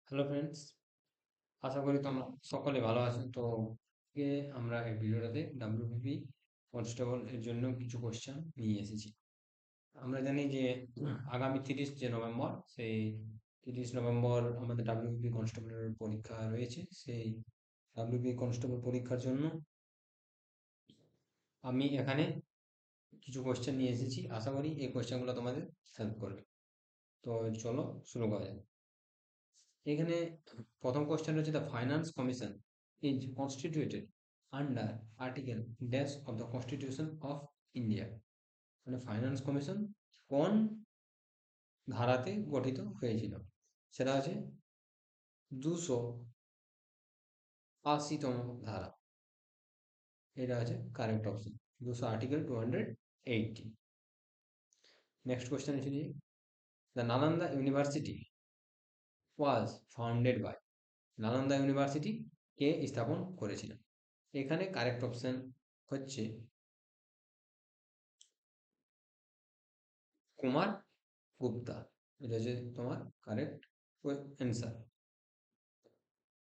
Hello friends, আশা করি তোমরা সকলে ভালো আছো। তো আজকে আমরা এই ভিডিওটাতে ডাব্লিউবিপি কনস্টেবল এর জন্য কিছু কোশ্চেন নিয়ে এসেছি। আমরা জানি যে আগামী 30 নভেম্বর, সেই 30 নভেম্বর আমাদের ডাব্লিউবিপি কনস্টেবলের পরীক্ষা রয়েছে। সেই ডাব্লিউবিপি কনস্টেবল পরীক্ষার জন্য আমি এখানে কিছু কোশ্চেন নিয়ে এসেছি। আশা করি এই কোশ্চেনগুলো তোমাদের হেল্প করবে। তো চলো শুরু করা যাক। এখানে প্রথম কোশ্চেন হচ্ছে, the finance commission is constituted under article dash of the constitution of India. মানে ফাইন্যান্স কমিশন কোন ধারাতে গঠিত হয়েছিল? সেটা হচ্ছে 280তম ধারা। এটা হচ্ছে correct option, 200 article 280। Next question হচ্ছে যে, the Nalanda university was founded by. Nalanda university কে স্থাপন করেছিলেন? এখানে কারেক্ট অপশন হচ্ছে কুমার গুপ্তা। এটা হচ্ছে তোমার কারেক্ট অ্যান্সার।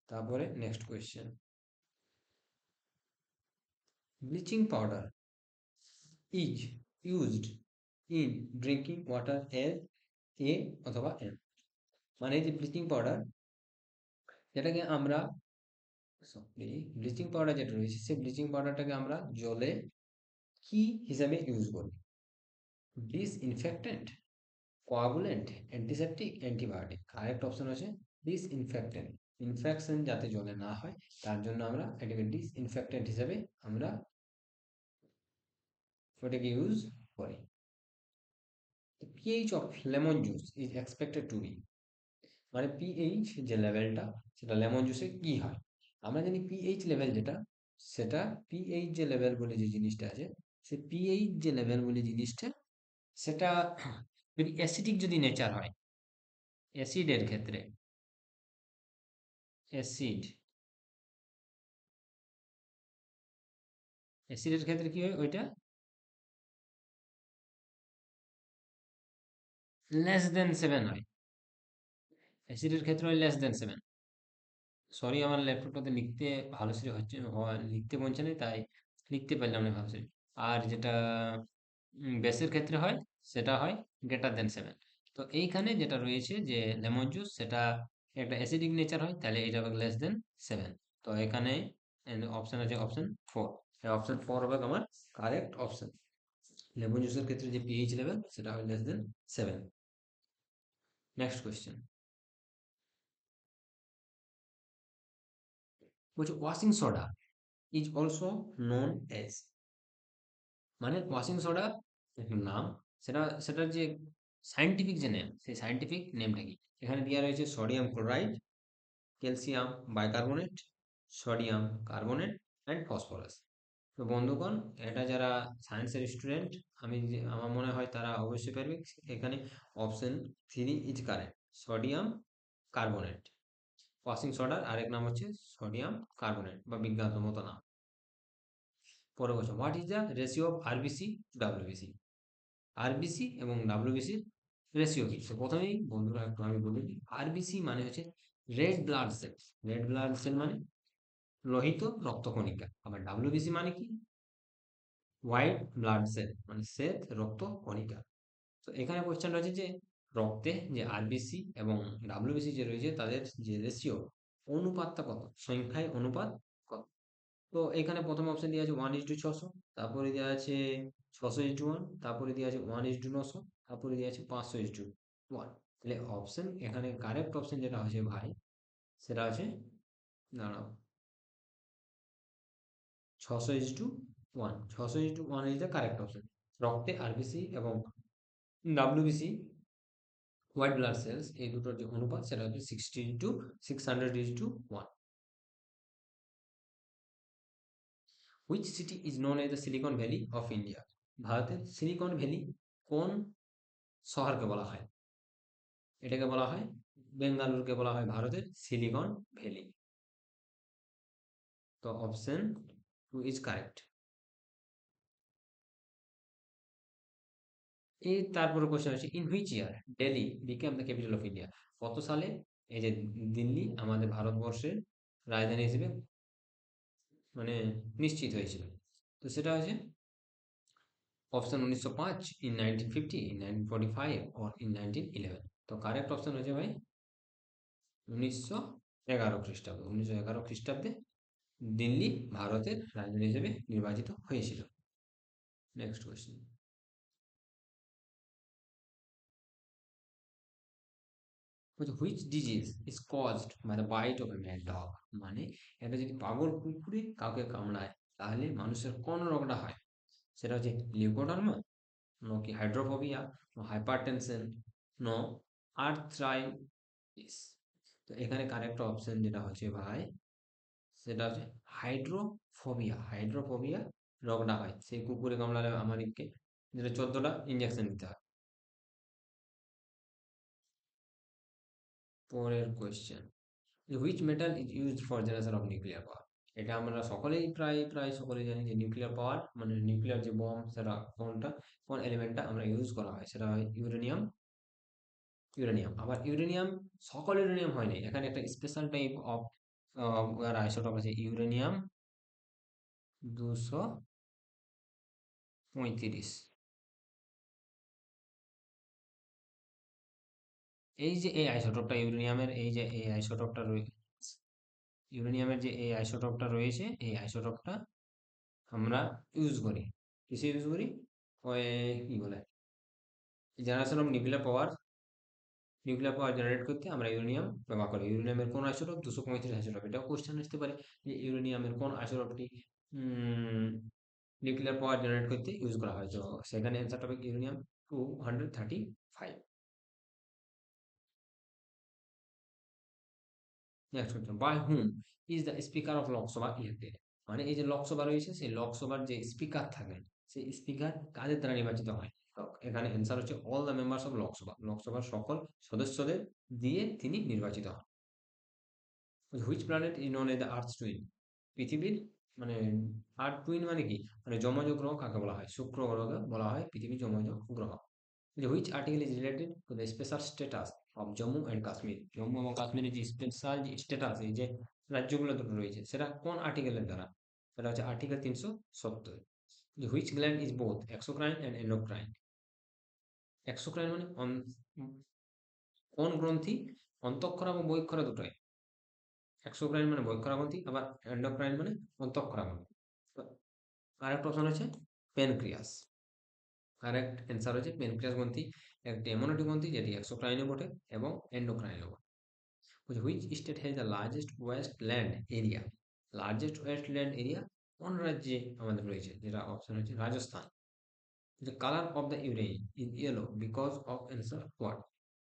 তারপরে next question, bleaching powder is used in drinking water এর এ অথবা এন। মানে এই যে ব্লিচিং পাউডার, যেটাকে আমরা সরি ব্লিচিং পাউডার যেটা রয়েছে, সেই ব্লিচিং পাউডারটাকে আমরা জলে কি হিসাবে ইউজ করি? Disinfectant, coagulant, antiseptic, antibiotic. Correct option হচ্ছে ডিসইনফেক্টেন্ট। ইনফেকশন যাতে জলে না হয় তার জন্য আমরা এটাকে ডিসইনফেক্টেন্ট হিসেবে আমরা ওটাকে ইউজ করি। PH of lemon juice is expected to be. মানে পিএইচ যে লেভেলটা, সেটা লেমন জুসে কি হয়? আমরা জানি পিএইচ লেভেল যেটা, সেটা পিএইচ যে লেভেল বলে যে জিনিসটা আছে, সে পিএইচ যে লেভেল বলে জিনিসটা, সেটা যদি অ্যাসিডিক যদি নেচার হয়, অ্যাসিডের ক্ষেত্রে, অ্যাসিড অ্যাসিডের ক্ষেত্রে কি হয়? ওইটা লেস দেন 7 হয়। অ্যাসিডের ক্ষেত্রে হয় লেস দেন 7। সরি, আমার ল্যাপটপটাতে লিখতে ভালো করে হচ্ছে, লিখতে বলছে না, তাই লিখতে পারলাম না ভালো করে। আর যেটা বেসের ক্ষেত্রে হয়, সেটা হয় গ্রেটার দেন 7। তো এইখানে যেটা রয়েছে যে লেমন জুস, সেটা একটা অ্যাসিডিক নেচার হয়, তাহলে এটা হবে লেস দেন 7। তো এখানে অপশন আছে অপশন 4। অপশন 4 হবে আমার কারেক্ট অপশন। লেমন জুসের ক্ষেত্রে যে পিএইচ লেভেল, সেটা হয় লেস দেন 7। নেক্সট কোয়েশ্চেন, বলছে washing soda is also known as. মানে ওয়াশিং সোডা একটা নাম, সেটার যে সায়েন্টিফিক যে নেম, সেই সায়েন্টিফিক নেমটা কি? এখানে দেওয়া রয়েছে sodium chloride, calcium bicarbonate, sodium carbonate and phosphorus. তো বন্ধুগণ, এটা যারা সায়েন্সের স্টুডেন্ট, আমার মনে হয় তারা অবশ্যই পারবে। এখানে option 3 is correct, sodium carbonate. Washing সোডার আরেক নাম হচ্ছে সোডিয়াম কার্বনেট বা বিজ্ঞানসম্মত নাম। পরে বলছে, what is the ratio of RBC to WBC. RBC এবং ডাব্লিউবিসির রেশিও কি? তো প্রথমেই বন্ধুরা একটু আমি বলে দিই, আরবিসি মানে হচ্ছে red blood cell. Red blood cell মানে লোহিত রক্তকণিকা। আবার ডাব্লিউবিসি মানে কি? হোয়াইট ব্লাড সেল, মানে শ্বেত রক্ত কণিকা। তো এখানে কোশ্চেন রয়েছে যে রক্তে যে আরবিসি এবং ডাব্লিউবিসি যে রয়েছে, তাদের যে রেশিও, অনুপাতটা কত, সংখ্যায় অনুপাত কত? তো এখানে প্রথম অপশন দেওয়া আছে 1:600, তারপরে দেওয়া আছে 600:1, তারপরে দেওয়া আছে 1:900, তারপরে দেওয়া আছে 500:1। তাহলে অপশন এখানে কারেক্ট অপশন যেটা হচ্ছে ভাই, সেটা হচ্ছে, দাঁড়াও, 600:1। 600:1 ইজ দ্য কারেক্ট অপশন। রক্তে আরবিসি এবং ডাব্লিউবিসি, হোয়াইট ব্লাড সেলস, এই দুটোর যে অনুপাত, সেটা হচ্ছে 600:1। Which city is known as the Silicon Valley of India. ভারতের সিলিকন ভ্যালি কোন শহরকে বলা হয়? এটাকে বলা হয়, বেঙ্গালুরুকে বলা হয় ভারতের সিলিকন ভ্যালি। তো অপশন 2 ইজ কারেক্ট। এই তারপরে কোশ্চেন হচ্ছে, in which year Delhi became the capital of India. কত সালে এই যে দিল্লি আমাদের ভারতবর্ষের রাজধানী হিসেবে মানে নিশ্চিত হয়েছিল। তো সেটা হচ্ছে option 1905, in 1950, in 1945 or in 1911। তো কারেক্ট অপশন হচ্ছে ভাই 1911 খ্রিস্টাব্দে। 1911 খ্রিস্টাব্দে দিল্লি ভারতের রাজধানী হিসেবে নির্বাচিত হয়েছিল। Next question, which disease is caused by the bite of a mad dog. মানে এটা যদি পাগল কুকুরে কাউকে কামড়ায় তাহলে মানুষের কোন রোগটা হয়? সেটা হচ্ছে লিউকোডার্মা, নো কি hydrophobia, no hypertension, no arthritis. তো এখানে কারেক্ট অপশন যেটা হচ্ছে ভাই সেটা হচ্ছে হাইড্রোফোবিয়া। হাইড্রোফোবিয়া রোগটা হয় সেই কুকুরে কামড়ালে আমাদেরকে যেটা 14টা ইঞ্জেকশন দিতে হয়। পরের question, which metal is used for generation of nuclear power. এটা আমরা সকলেই প্রায় প্রায় সকলেই জানি যে নিউক্লিয়ার পাওয়ার মানে নিউক্লিয়ার যে বম সেটা কোনটা, কোন এলিমেন্টটা আমরা ইউজ করা হয় সেটা হয় ইউরেনিয়াম। ইউরেনিয়াম, আবার ইউরেনিয়াম সকল ইউরেনিয়াম হয় না, এখানে একটা স্পেশাল টাইপ অফ আইসোটোপ আছে ইউরেনিয়াম 235। এই যে এই আইসোটোপটা ইউরেনিয়ামের, এই যে এই আইসোটোপটা রয়েছে, ইউরেনিয়ামের যে এই আইসোটোপটা রয়েছে, এই আইসোটোপটা আমরা ইউজ করি, কিসে ইউজ করি, ওই কি বলে generation of nuclear power generate করতে আমরা ইউরেনিয়াম ব্যবহার করি। ইউরেনিয়ামের কোন আইসোটোপ? 235 আইসোটোপ। এটাও কোশ্চেন আসতে পারে যে ইউরেনিয়ামের কোন আইসোটোপটি নিউক্লিয়ার পাওয়ার জেনারেট করতে ইউজ করা হয়। তো সেখানে অ্যান্সারটা হবে uranium 235। Next question, by whom is the speaker of Lok Sabha elected. মানে এই যে লোকসভা রয়েছে সেই লোকসভার যে স্পিকার থাকেন সেই স্পিকার কাদের দ্বারা নির্বাচিত হয়? তো এখানে অ্যান্সার হচ্ছে all the members of Lok Sabha. লোকসভার সকল সদস্যদের দিয়ে তিনি নির্বাচিত হন। Which planet is known as the earth twin. পৃথিবীর মানে আর্থ টুইন মানে কি, মানে যমজ গ্রহ কাকে বলা হয়? শুক্র গ্রহকে বলা হয় পৃথিবীর যমজ গ্রহ। Which article is related to the special status of Jammu and Kashmir. Jammu এবং কাশ্মীরের যে স্পেশাল যে স্ট্যাটাস এই যে রাজ্যগুলো দুটো রয়েছে সেটা কোন আর্টিকেলের দ্বারা? সেটা হচ্ছে article 370। Which gland is both exocrine and endocrine. Exocrine মানে কোন গ্রন্থি অন্তঃক্ষরা এবং বহিঃক্ষরা দুটোই। এক্সোক্রাইন মানে বহিঃক্ষরা গ্রন্থি, আবার এন্ডোক্রাইন মানে অন্তঃক্ষরা গ্রন্থি। তো আরেকটা অপশন হচ্ছে প্যানক্রিয়াস। কারেক্ট অ্যান্সার হচ্ছে প্যানক্রিয়াস গ্রন্থি একটি এমন একটি গ্রন্থি যেটি এক্সোক্রাইনও বটে এবং এন্ডোক্রাইনও বটে। Which state has the largest wasteland area. Largest wasteland area কোন রাজ্যে আমাদের রয়েছে? যেটা অপশন হচ্ছে Rajasthan. The color of the urine is yellow because of answer what?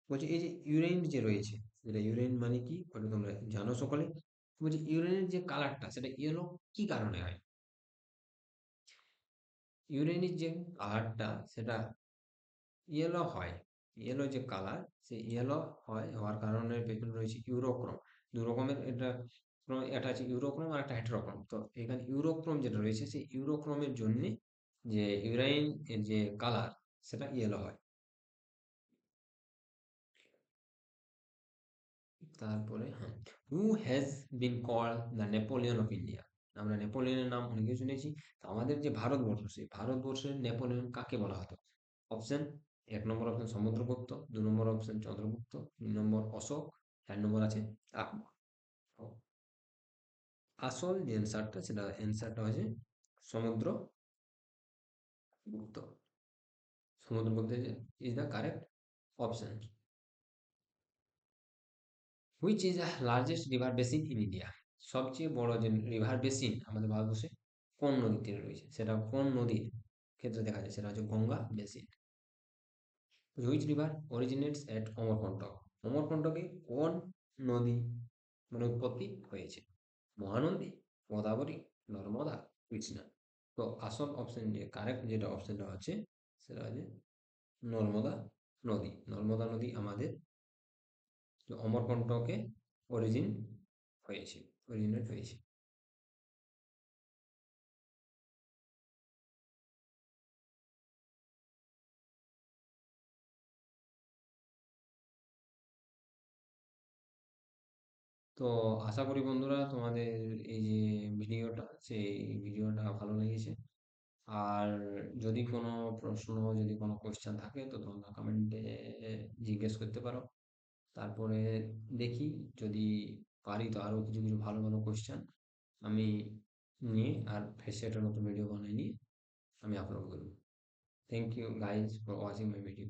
বলছে এই যে ইউরেন যে রয়েছে, যেটা ইউরেন মানে কি ওটা তোমরা জানো সকলে। বলছে ইউরেনের যে কালারটা সেটা ইয়েলো কি কারণে হয়? ইউরেনের যে কালারটা সেটা ইয়েলো হয়, ইয়েলো যে কালার সে ইয়েলো হয় হওয়ার কারণের পেছনে রয়েছে ইউরোক্রোম। দু রকমের এটা, একটা আছে ইউরোক্রোম আর একটা হেটেরোক্রোম। তো এখানে ইউরোক্রোম যেটা রয়েছে সেই ইউরোক্রোমের জন্য যে ইউরাইন এর যে কালার সেটা ইয়েলো হয়। তারপরে হ্যাঁ, who has been called the Napoleon of India. আমরা নেপোলিয়নের নাম অনেকে শুনেছি। তো আমাদের যে ভারতবর্ষ সেই ভারতবর্ষের নেপোলিয়ন কাকে বলা হতো? অপশন, 1 নম্বর অপশন সমুদ্রগুপ্ত, 2 নম্বর অপশন চন্দ্রগুপ্ত, 3 নম্বর অশোক, 4 নম্বর আছে আকবর। তো আসল যে অ্যান্সারটা সেটা অ্যান্সারটা হচ্ছে Samudragupta. Samudragupta is the correct option. Which is the largest river basin in India. সবচেয়ে বড় যে রিভার বেসিন আমাদের ভারতবর্ষে কোন নদীর তীরে রয়েছে? সেটা কোন নদীর ক্ষেত্রে দেখা যায়? সেটা হচ্ছে Ganga basin. Which river originates at Amarkantak. অমরকন্টকে কোন নদী মানে উৎপত্তি হয়েছে? মহানন্দী, গোদাবরী, নর্মদা, কৃষ্ণা। তো আসল অপশন যে কারেক্ট যেটা অপশনটা হচ্ছে সেটা হচ্ছে নর্মদা নদী। নর্মদা নদী আমাদের অমরকন্টকে অরিজিন হয়েছে, অরিজিনেট হয়েছে। তো আশা করি বন্ধুরা তোমাদের এই যে ভিডিওটা, সেই ভিডিওটা ভালো লেগেছে। আর যদি কোনো প্রশ্ন, যদি কোনো কোয়েশ্চেন থাকে তো তোমরা কমেন্টে জিজ্ঞেস করতে পারো। তারপরে দেখি যদি পারি তো আরো কিছু কিছু ভালো ভালো কোয়েশ্চেন আমি নিয়ে আর ফের সেটা নতুন ভিডিও বানিয়ে নিয়ে আমি আপলোড করব। Thank you guys for watching my video.